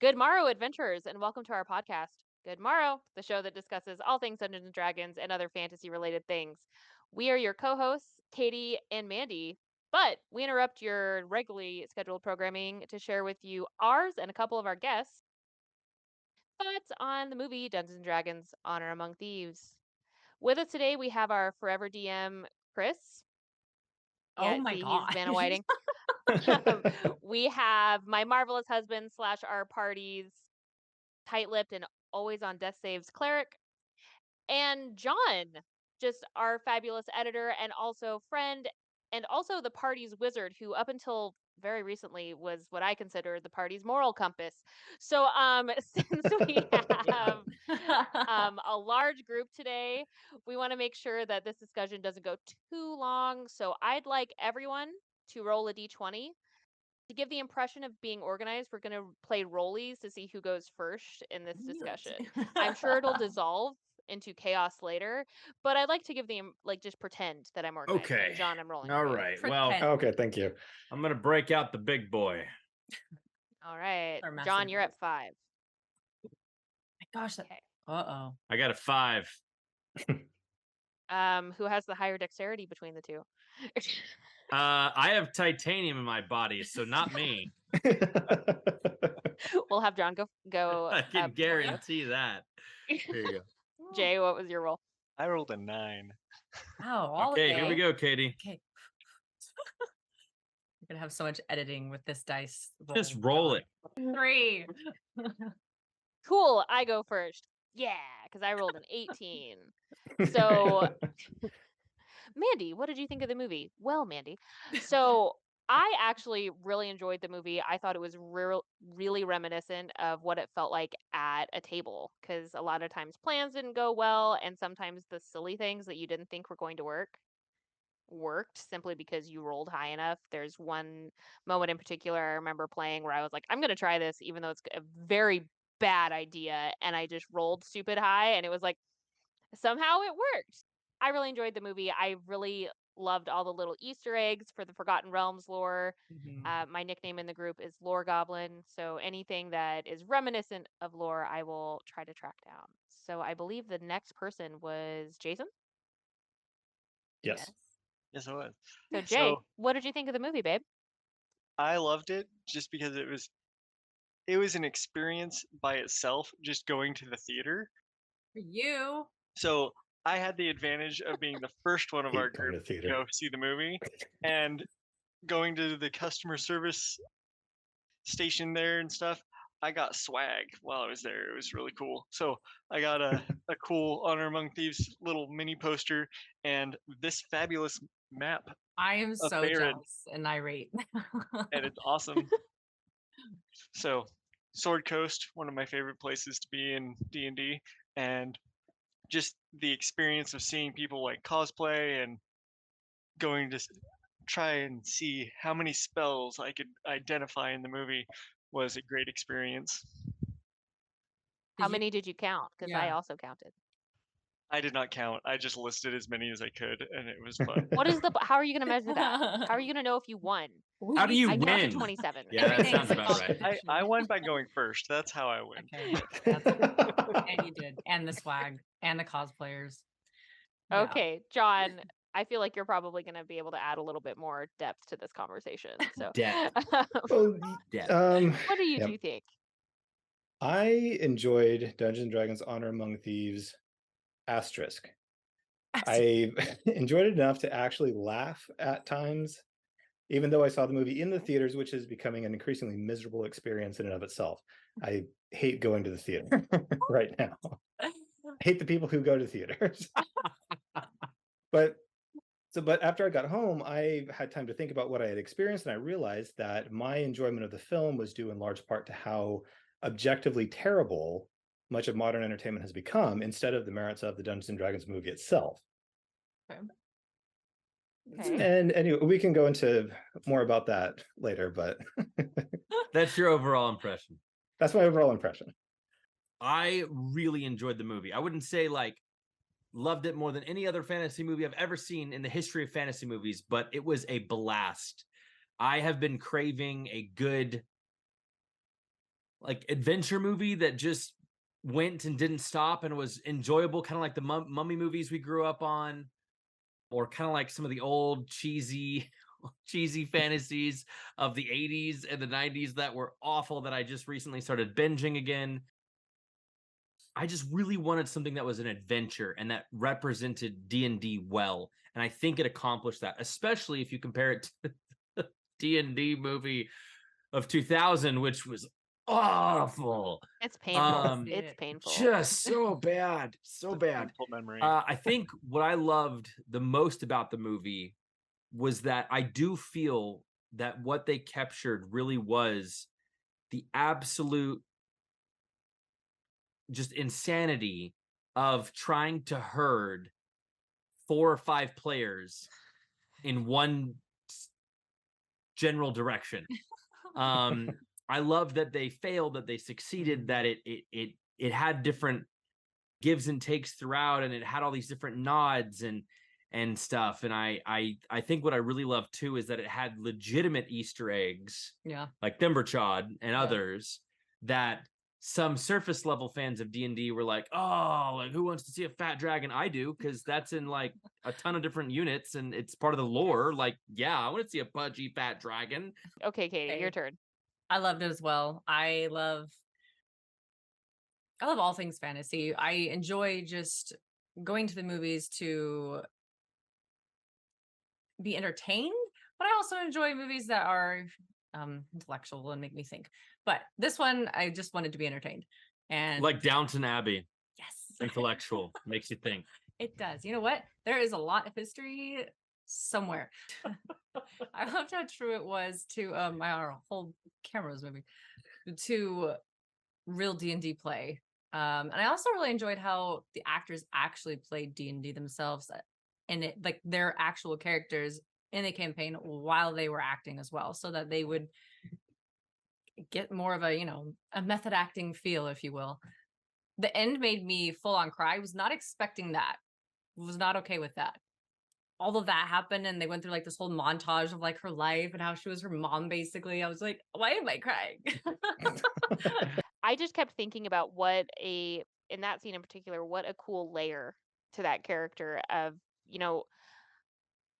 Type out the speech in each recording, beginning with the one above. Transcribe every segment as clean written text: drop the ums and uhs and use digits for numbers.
Good morrow, adventurers, and welcome to our podcast. Good Morrow, the show that discusses all things Dungeons and Dragons and other fantasy related things. We are your co hosts, Katie and Mandy, but we interrupt your regularly scheduled programming to share with you ours and a couple of our guests' thoughts on the movie Dungeons and Dragons Honor Among Thieves. With us today, we have our forever DM, Chris. Oh Yeah, my see, he's gosh. Vanna Whiting. We have my marvelous husband slash our party's tight-lipped and always on death saves cleric, and John, just our fabulous editor and also friend, and also the party's wizard, who up until very recently was what I consider the party's moral compass. So, since we have a large group today, we want to make sure that this discussion doesn't go too long. So, I'd like everyone to roll a d20 to give the impression of being organized. We're going to play rollies to see who goes first in this discussion. I'm sure it'll dissolve into chaos later, but I'd like to give the just pretend that I'm organized. Okay. And John, I'm rolling All for you. right. Well, Pretend. Okay, thank you. I'm gonna break out the big boy. All right, Our massive John, you're group. at 5. My gosh. Okay. Uh-oh. I got a 5. Who has the higher dexterity between the two? I have titanium in my body, so not me. We'll have John go. I can before you. guarantee that. Here you go. Jay, what was your roll? I rolled a 9. Oh, Okay, here we go, Katie. Okay. You're gonna have so much editing with this dice. Just roll it. 3. Cool. I go first. Yeah, because I rolled an 18. So, Mandy, what did you think of the movie? Well, Mandy. So, I actually really enjoyed the movie. I thought it was really reminiscent of what it felt like at a table, because a lot of times plans didn't go well, and sometimes the silly things that you didn't think were going to worked simply because you rolled high enough. There's one moment in particular I remember playing where I was like, I'm going to try this, even though it's a very bad idea. And I just rolled stupid high, and it was like, somehow it worked. I really enjoyed the movie. I really loved all the little Easter eggs for the Forgotten Realms lore. My nickname in the group is Lore Goblin. So anything that is reminiscent of lore, I will try to track down. So I believe the next person was Jason. Yes. Yes, it was. So Jay, what did you think of the movie, babe? I loved it just because it was an experience by itself, just going to the theater. For you. So I had the advantage of being the first one of Hate our going group to theater. to go see the movie, and going to the customer service station there and stuff. I got swag while I was there. It was really cool. So I got a cool Honor Among Thieves little mini poster and this fabulous map, I am A so favorite. jealous and irate. and it's awesome. So Sword Coast, one of my favorite places to be in D&D, and just the experience of seeing people like cosplay and going to try and see how many spells I could identify in the movie was a great experience. How many did you count? Because I Yeah. also counted. I did not count. I just listed as many as I could, and it was fun. What is how are you going to measure that? How are you going to know if you won? How do you I counted win? 27. Yeah, that Everything's sounds a about right. competition. I won by going first. That's how I win. Okay. And you did. And the swag. And the cosplayers. Yeah. Okay, John, I feel like you're probably going to be able to add a little bit more depth to this conversation. So, Depth. Well, Depth. what do you Yep. two think? I enjoyed Dungeons and Dragons Honor Among Thieves asterisk. I enjoyed it enough to actually laugh at times, even though I saw the movie in the theaters, which is becoming an increasingly miserable experience in and of itself. I hate going to the theater right now. I hate the people who go to theaters. But after I got home, I had time to think about what I had experienced, and I realized that my enjoyment of the film was due in large part to how objectively terrible much of modern entertainment has become, instead of the merits of the Dungeons and Dragons movie itself. Okay. And anyway, we can go into more about that later, but That's your overall impression. that's my overall impression. I really enjoyed the movie. I wouldn't say like loved it more than any other fantasy movie I've ever seen in the history of fantasy movies, but it was a blast. I have been craving a good like adventure movie that just went and didn't stop and was enjoyable, kind of like the mummy movies we grew up on, or kind of like some of the old cheesy fantasies of the 80s and the 90s that were awful that I just recently started binging again. I just really wanted something that was an adventure and that represented D&D well, and I think it accomplished that, especially if you compare it to the D&D movie of 2000, which was awful. It's painful. See It's it. painful. Just so bad, so It's a bad. painful memory. I think what I loved the most about the movie was that I do feel that what they captured really was the absolute just insanity of trying to herd 4 or 5 players in one general direction. I love that they failed, that they succeeded, that it had different gives and takes throughout, and it had all these different nods and stuff. And I think what I really love too is that it had legitimate Easter eggs, Yeah. like Thimberchod and Yeah. others, that some surface level fans of D&D were like, oh, like who wants to see a fat dragon? I do, because that's in like a ton of different units and it's part of the lore. Like, yeah, I want to see a pudgy fat dragon. Okay, Katie, your Okay. turn. I loved it as well. I love all things fantasy. I enjoy just going to the movies to be entertained, but I also enjoy movies that are intellectual and make me think. But this one, I just wanted to be entertained. And Like Downton Abbey, yes, intellectual, makes you think. it does. You know what? There is a lot of history somewhere. I loved how true it was to our whole cameras movie to real D&D play. And I also really enjoyed how the actors actually played D&D themselves, and it like their actual characters in the campaign while they were acting as well, so that they would get more of a a method acting feel, if you will. The end made me full on cry. I was not expecting that. Was not okay with that. All of that happened, and they went through like this whole montage of like her life and how she was her mom basically. I was like, why am I crying? I just kept thinking about in that scene in particular, what a cool layer to that character of,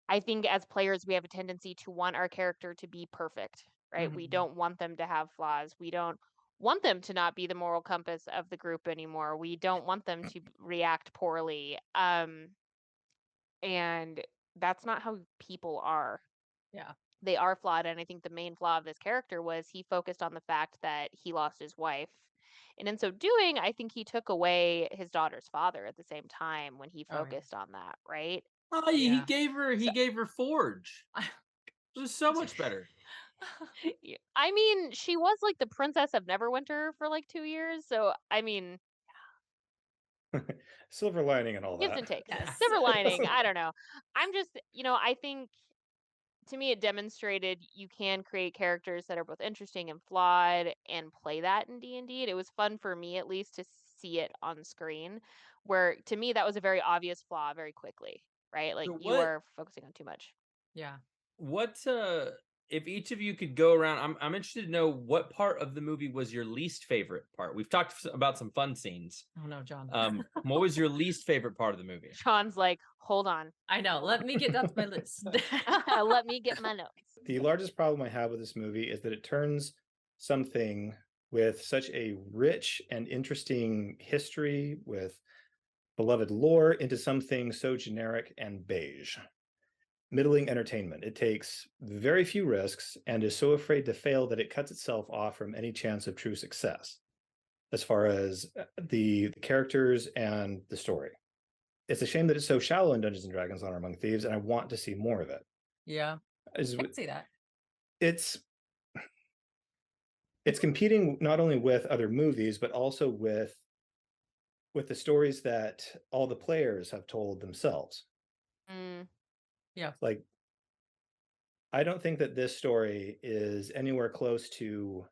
I think as players, we have a tendency to want our character to be perfect, right? We Mhm. don't want them to have flaws. We don't want them to not be the moral compass of the group anymore. We don't want them to react poorly. And that's not how people are. Yeah. They are flawed. And I think the main flaw of this character was he focused on the fact that he lost his wife. And in so doing, I think he took away his daughter's father at the same time when he Oh, yeah. focused on that, right? Oh, he Yeah. gave her Forge. It was so much better. Yeah. I mean, she was like the princess of Neverwinter for like 2 years. So, I mean, Silver lining and all gives that. and takes. Yes. Silver lining. I don't know. I'm just, I think to me it demonstrated you can create characters that are both interesting and flawed and play that in D&D. And it was fun for me at least to see it on screen, where to me that was a very obvious flaw very quickly, right? Like So you are focusing on too much. Yeah. What if each of you could go around, I'm interested to know what part of the movie was your least favorite part. We've talked about some fun scenes. Oh no, John. What was your least favorite part of the movie? Sean's like, hold on. I know. Let me get down to my list. Let me get my notes. The largest problem I have with this movie is that it turns something with such a rich and interesting history with beloved lore into something so generic and beige. Middling entertainment. It takes very few risks and is so afraid to fail that it cuts itself off from any chance of true success as far as the characters and the story. It's a shame that it's so shallow in Dungeons and Dragons Honor Among Thieves, and I want to see more of it. Yeah. I can see that. It's competing not only with other movies, but also with the stories that all the players have told themselves. Yeah. Like, I don't think that this story is anywhere close to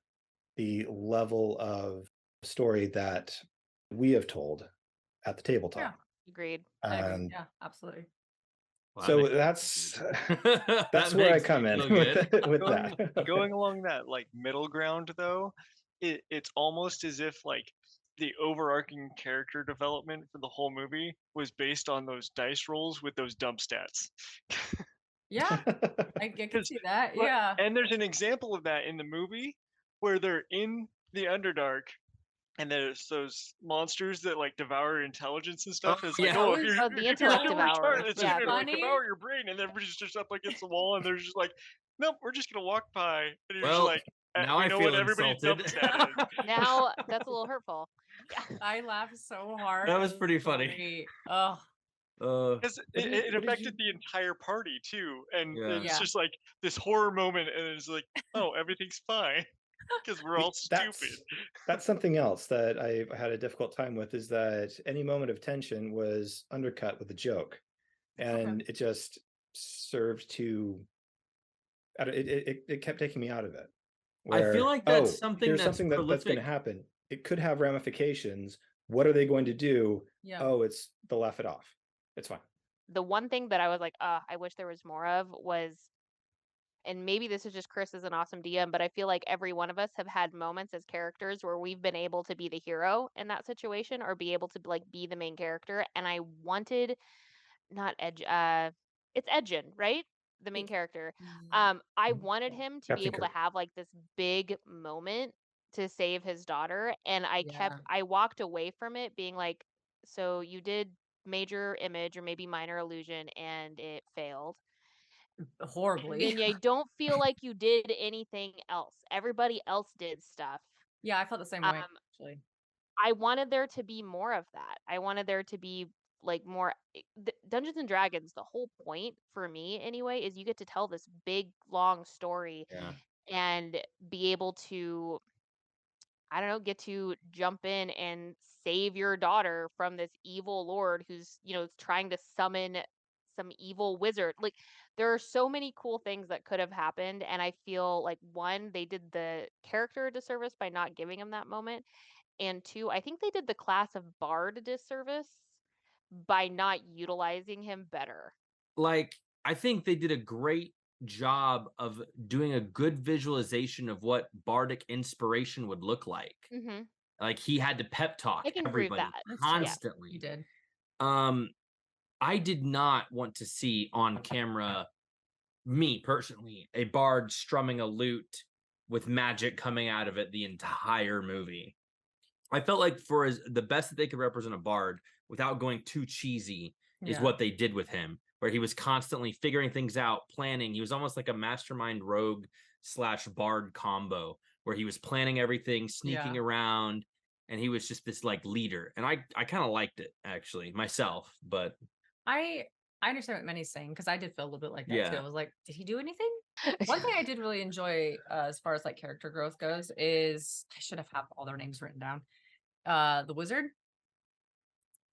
the level of story that we have told at the tabletop. Yeah. Agreed. I agree. And Yeah, absolutely. Well, so that makes me that's That where I makes me come in feel good. with Going, that. going along that like middle ground though, it's almost as if like the overarching character development for the whole movie was based on those dice rolls with those dump stats. Yeah, I can 'Cause see that. but Yeah. and there's an example of that in the movie where they're in the Underdark and there's those monsters that like devour your intelligence and stuff. It's like, yeah. oh, That was Oh, the if you're intellect so devourers. retarded, it's just Yeah. gonna like funny. devour your brain, and everybody's just up against the wall, and they're just like, nope, we're just gonna walk by, and you're just Well, like, now we I know feel what everybody's dump insulted. stat is. Now that's a little hurtful. Yeah. I laughed so hard. That It was pretty funny. great. Oh, Because What did it what did you affected the entire party too, and Yeah. it's Yeah. just like this horror moment, and it's like, oh, everything's fine because we're all stupid. That's something else that I had a difficult time with, is that any moment of tension was undercut with a joke, and it just served to it kept taking me out of it. I feel Where, like that's oh, something here's that's something that's going to prolific. happen. It could have ramifications. What are they going to do? yeah. Oh, they'll laugh it off. It's fine. The one thing that I was like, I wish there was more of was, and maybe this is just Chris is an awesome DM, but I feel like every one of us have had moments as characters where we've been able to be the hero in that situation or be able to like be the main character. And I wanted not Edge it's Edgin, right? The main character. I wanted him to be Captain able to Kirk. have like this big moment to save his daughter. And Yeah. I walked away from it being like, so you did major image or maybe minor illusion and it failed. Horribly. And I don't feel like you did anything else. Everybody else did stuff. Yeah, I felt the same way, Um, actually. I wanted there to be more of that. I wanted there to be like more Dungeons and Dragons. The whole point for me, anyway, is you get to tell this big, long story Yeah. and be able to, I don't know, get to jump in and save your daughter from this evil lord who's, trying to summon some evil wizard. Like, there are so many cool things that could have happened. And I feel like, one, they did the character a disservice by not giving him that moment. And two, I think they did the class of bard a disservice by not utilizing him better. Like, I think they did a great job of doing a good visualization of what bardic inspiration would look like. Mm-hmm. Like, he had to pep talk I can agree with everybody that. That's true. constantly. You did. I did not want to see on camera, me personally, a bard strumming a lute with magic coming out of it the entire movie. I felt like the best that they could represent a bard without going too cheesy is Yeah. what they did with him, where he was constantly figuring things out, planning. He was almost like a mastermind rogue / bard combo, where he was planning everything, sneaking around, and he was just this like leader. And I kind of liked it actually myself, but I understand what Manny's saying, because I did feel a little bit like that too. Yeah. I was like, did he do anything? One thing I did really enjoy as far as like character growth goes is, I should have had all their names written down. The wizard,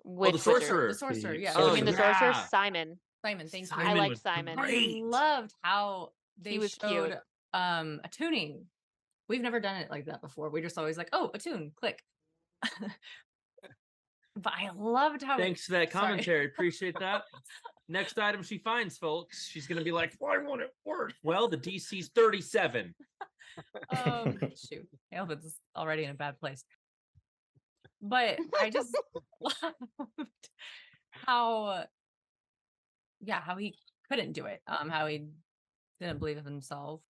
Which the wizard? sorcerer. the sorcerer, The yeah. You Oh, mean the yeah. sorcerer? Simon. Simon, thank you. I Simon like was Simon. great. I loved how they He was showed cute. a tuning. We've never done it like that before. We're just always like, oh, a tune, click. But I loved how Thanks for that sorry. commentary. Appreciate that. Next item she finds, folks, she's gonna be like, "Why won't it work?" Well, the DC's 37. Shoot, Elvin's already in a bad place. But I just loved how he couldn't do it. How he didn't believe in himself.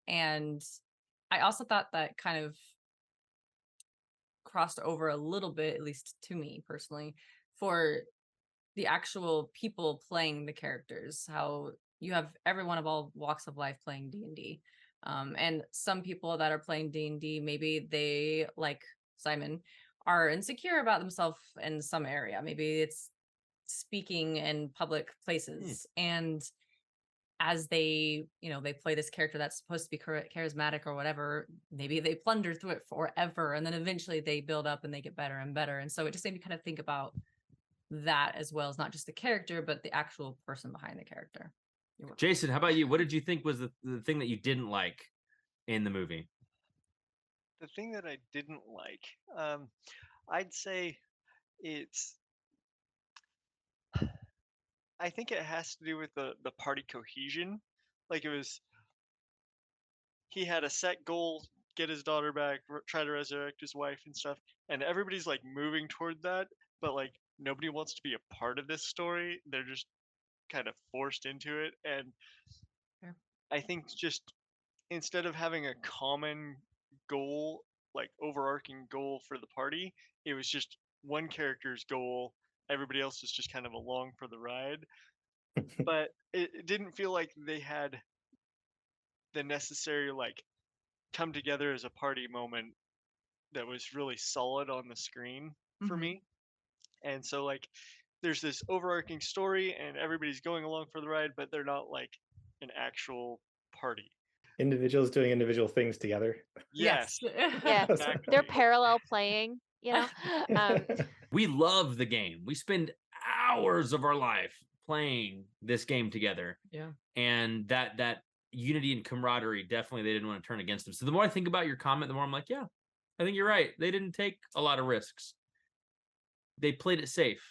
And I also thought that kind of crossed over a little bit, at least to me personally, for the actual people playing the characters. How you have everyone of all walks of life playing D&D. And some people that are playing D&D, maybe they, like Simon, are insecure about themselves in some area. Maybe it's speaking in public places. And as they play this character that's supposed to be charismatic or whatever, maybe they plunder through it forever, and then eventually they build up and they get better and better. And so it just made me kind of think about that, as well as not just the character but the actual person behind the character. Jason, how about you? What did you think was the thing that you didn't like in the movie? The thing that I didn't like, I'd say it's. I think it has to do with the party cohesion. Like, he had a set goal get his daughter back, try to resurrect his wife and stuff. And everybody's like moving toward that, but like nobody wants to be a part of this story. They're just kind of forced into it. And Fair. I think just instead of having a common goal, like overarching goal for the party, it was just one character's goal. Everybody else was just kind of along for the ride. But it didn't feel like they had the necessary like come together as a party moment that was really solid on the screen for Mhm. me. And so like there's this overarching story and everybody's going along for the ride, but they're not like an actual party. Individuals doing individual things together. Yes. Yeah, Exactly. they're parallel playing, We love the game. We spend hours of our life playing this game together. Yeah. And that unity and camaraderie, definitely they didn't want to turn against them. So the more I think about your comment, the more I'm like, yeah, I think you're right. They didn't take a lot of risks. They played it safe,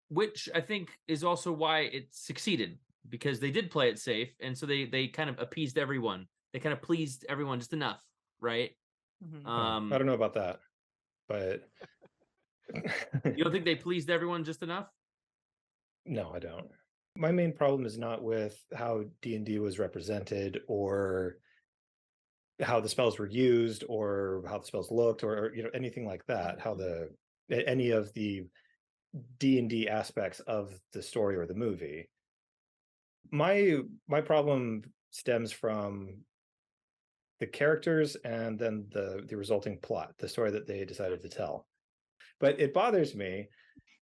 which I think is also why it succeeded, because they did play it safe, and so they kind of appeased everyone. They kind of pleased everyone just enough, right? Mhm. I don't know about that, but You don't think they pleased everyone just enough? no, I don't. My main problem is not with how D&D was represented or how the spells were used or how the spells looked or anything like that, how any of the D&D aspects of the story or the movie. My problem stems from the characters and then the resulting plot, the story that they decided to tell. But it bothers me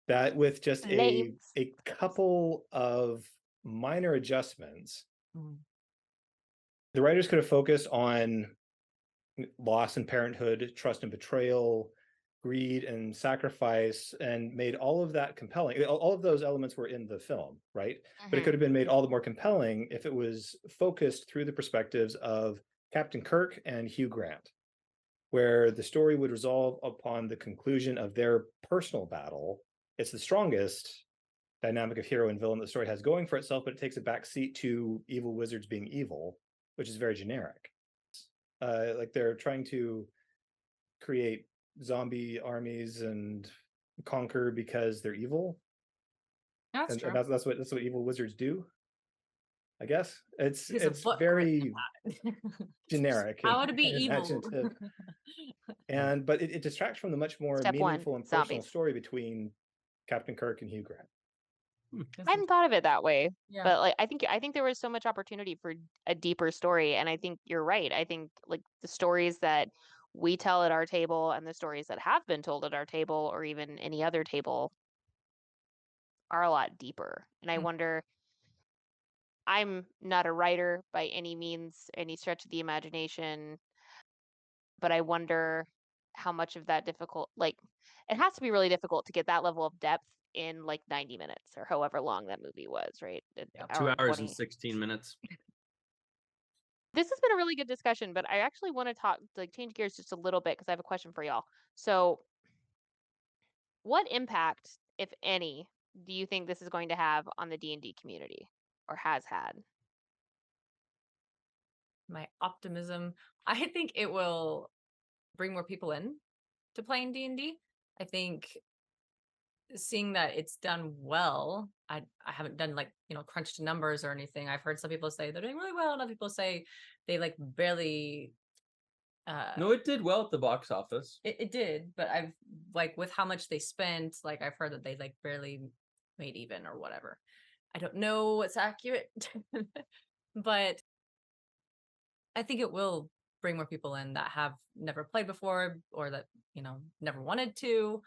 that with just a couple of minor adjustments, Mhm. the writers could have focused on loss and parenthood, trust and betrayal, greed and sacrifice, and made all of that compelling. All of those elements were in the film, right? But it could have been made all the more compelling if it was focused through the perspectives of Captain Kirk and Hugh Grant, where the story would resolve upon the conclusion of their personal battle. It's the strongest dynamic of hero and villain that the story has going for itself, but it takes a back seat to evil wizards being evil, which is very generic. Like they're trying to create zombie armies and conquer because they're evil. That's And true. that's what evil wizards do, I guess. It's There's a book very written about it. generic How and to be evil. imaginative. But it distracts from the much more Step one, meaningful and personal zombies. story between Captain Kirk and Hugh Grant. I hadn't thought of it that way, Yeah. but like I think there was so much opportunity for a deeper story, and I think you're right. I think like the stories that we tell at our table and the stories that have been told at our table or even any other table are a lot deeper. And I Mm. wonder, I'm not a writer by any means, any stretch of the imagination, but I wonder how much of that like it has to be really difficult to get that level of depth in like 90 minutes or however long that movie was, right? An Yeah. hour 2 and hours 20. and 16 minutes. This has been a really good discussion, but I actually want to like change gears just a little bit because I have a question for y'all. So, what impact, if any, do you think this is going to have on the D&D community or has had? My optimism. I think it will bring more people in to playing D&D. I think seeing that it's done well, I haven't done like, crunched numbers or anything. I've heard some people say they're doing really well, and other people say they like barely No, it did well at the box office. it did, but I've like with how much they spent, like I've heard that they like barely made even or whatever. I don't know what's accurate, but I think it will bring more people in that have never played before or that, never wanted to,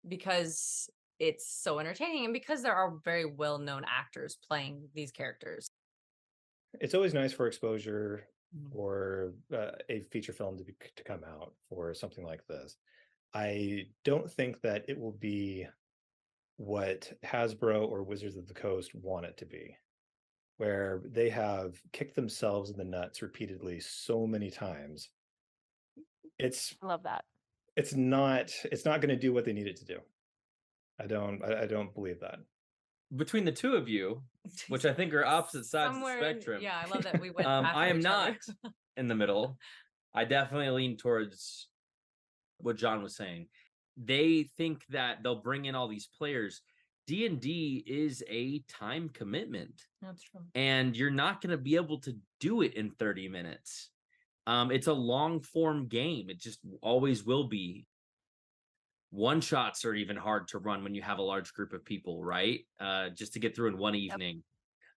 because it's so entertaining and because there are very well-known actors playing these characters. It's always nice for exposure Mhm. or a feature film to come out for something like this. I don't think that it will be what Hasbro or Wizards of the Coast want it to be, where they have kicked themselves in the nuts repeatedly so many times. I love that. It's not going to do what they need it to do. I don't believe that. Between the two of you, which I think are opposite sides Somewhere of the spectrum. yeah, I love that we went. I am after each other. not in the middle. I definitely lean towards what John was saying. They think that they'll bring in all these players. D&D is a time commitment. That's true. And you're not going to be able to do it in 30 minutes. It's a long form game. It just always will be. One shots are even hard to run when you have a large group of people, right? Just to get through in one evening.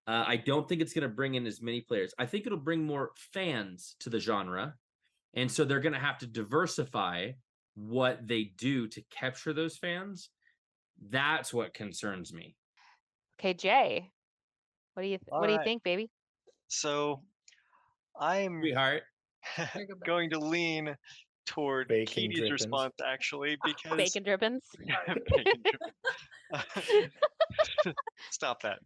I don't think it's going to bring in as many players. I think it'll bring more fans to the genre. And so they're going to have to diversify what they do to capture those fans. That's what concerns me. Okay, Jay, what do you Alright. think, baby? So I'm Sweetheart. going to lean toward Bacon Katie's drippings. response actually, because Bacon drippings. Bacon drippings. Stop that.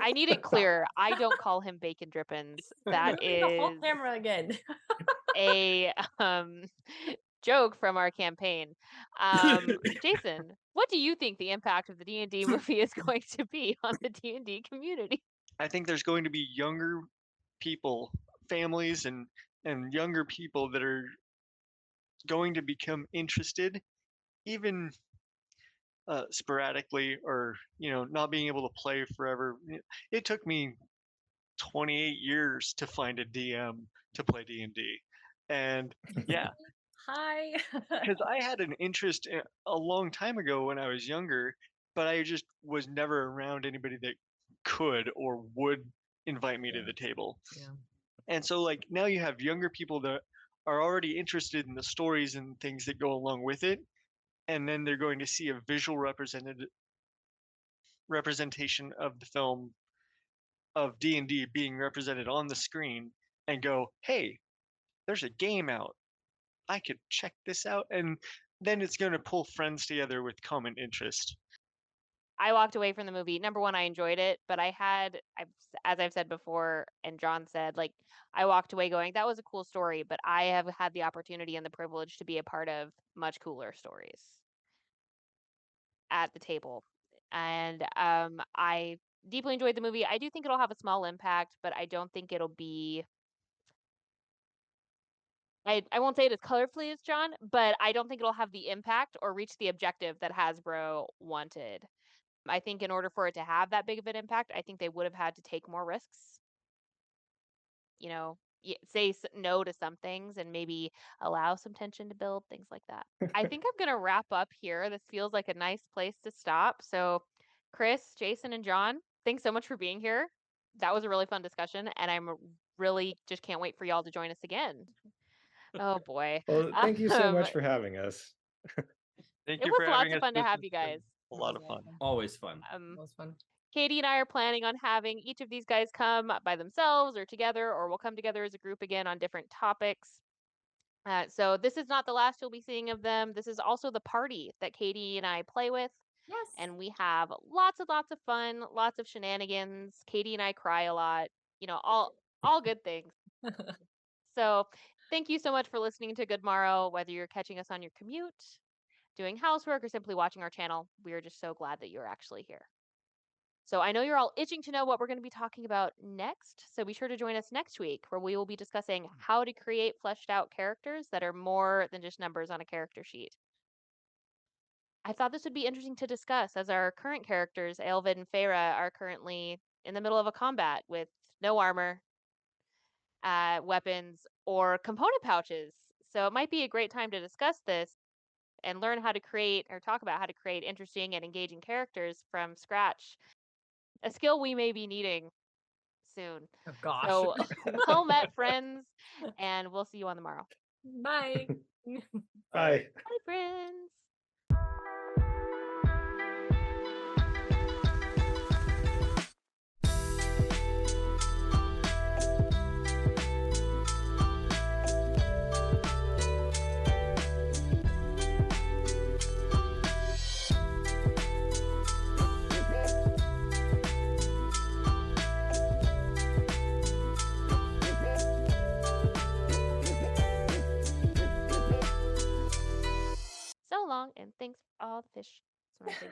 I need it clear. I don't call him bacon drippings. That The whole is camera again. a joke from our campaign. Jason, what do you think the impact of the D&D movie is going to be on the D&D community? I think there's going to be younger people, families and younger people that are going to become interested, even sporadically, or not being able to play forever. It took me 28 years to find a DM to play D&D, and yeah, Hi. because I had an interest a long time ago when I was younger, but I just was never around anybody that could or would invite me to Yeah. the table. Yeah. And so like now you have younger people that are already interested in the stories and things that go along with it, and then they're going to see a visual representation of the film of D&D being represented on the screen and go, "Hey, there's a game out. I could check this out." And then it's going to pull friends together with common interest. I walked away from the movie. Number one, I enjoyed it, but as I've said before, and John said, like, I walked away going, that was a cool story, but I have had the opportunity and the privilege to be a part of much cooler stories at the table. And I deeply enjoyed the movie. I do think it'll have a small impact, but I don't think it'll be. I won't say it as colorfully as John, but I don't think it'll have the impact or reach the objective that Hasbro wanted. I think in order for it to have that big of an impact, I think they would have had to take more risks. Say no to some things and maybe allow some tension to build, things like that. I think I'm going to wrap up here. This feels like a nice place to stop. So, Chris, Jason, and John, thanks so much for being here. That was a really fun discussion, and I'm really just can't wait for y'all to join us again. Oh boy. Well, thank you so much for having us. Thank It you was for lots having of us. fun to This have has you been guys. a lot of fun. Always fun. That was fun. Katie and I are planning on having each of these guys come by themselves or together, or we'll come together as a group again on different topics. So this is not the last you'll be seeing of them. This is also the party that Katie and I play with. Yes. And we have lots of fun, lots of shenanigans. Katie and I cry a lot, all good things. So thank you so much for listening to Good Morrow, whether you're catching us on your commute, doing housework, or simply watching our channel. We are just so glad that you're actually here. So I know you're all itching to know what we're going to be talking about next. So be sure to join us next week, where we will be discussing how to create fleshed out characters that are more than just numbers on a character sheet. I thought this would be interesting to discuss, as our current characters, Aelvid and Feyre, are currently in the middle of a combat with no armor, weapons, or component pouches. So it might be a great time to discuss this and learn how to create or talk about how to create interesting and engaging characters from scratch. A skill we may be needing soon. Oh gosh. So well met, friends, and we'll see you on the morrow. Bye. Bye. Bye, friends. So long, and thanks for all the fish. That's what I'm saying.